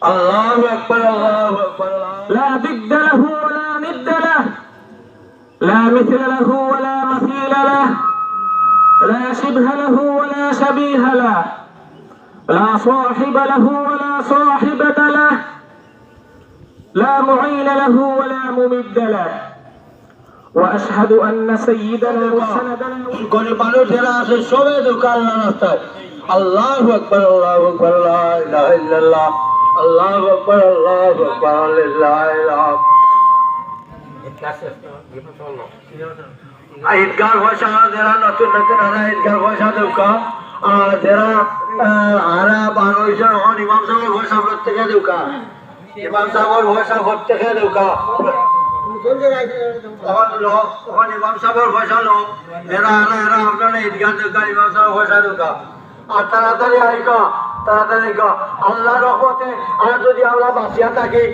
الله أكبر الله أكبر لا ضد له ولا ند له لا مثل له ولا مثيل له لا شبه له ولا شبيه له لا صاحب له ولا صاحبة له لا معين له ولا ممد له وأشهد أن سيدنا وسندنا قربانو جراس الشوبة دكان نستاي الله أكبر الله أكبر لا إله إلا الله الله أكبر لا إله ঈদগাহ ভাষা যারা নতুন নতুন ঈদগাহ ভাষা দৌকা যারা হারা বাংলাদেশ ইমাম সাহেবের ভাষা প্রত্যেকে দৌকা ইমাম সাহেবের ভাষা প্রত্যেকে দৌকা ইমাম সাহেবের ভাষা লোক এরা আপনারা ঈদগাহ দৌকা ইমাম সাহেবের ভাষা দৌকা আর তাড়াতাড়ি আইকা আল্লাহর রহমতে আর যদি আমরা বাঁচিয়া থাকি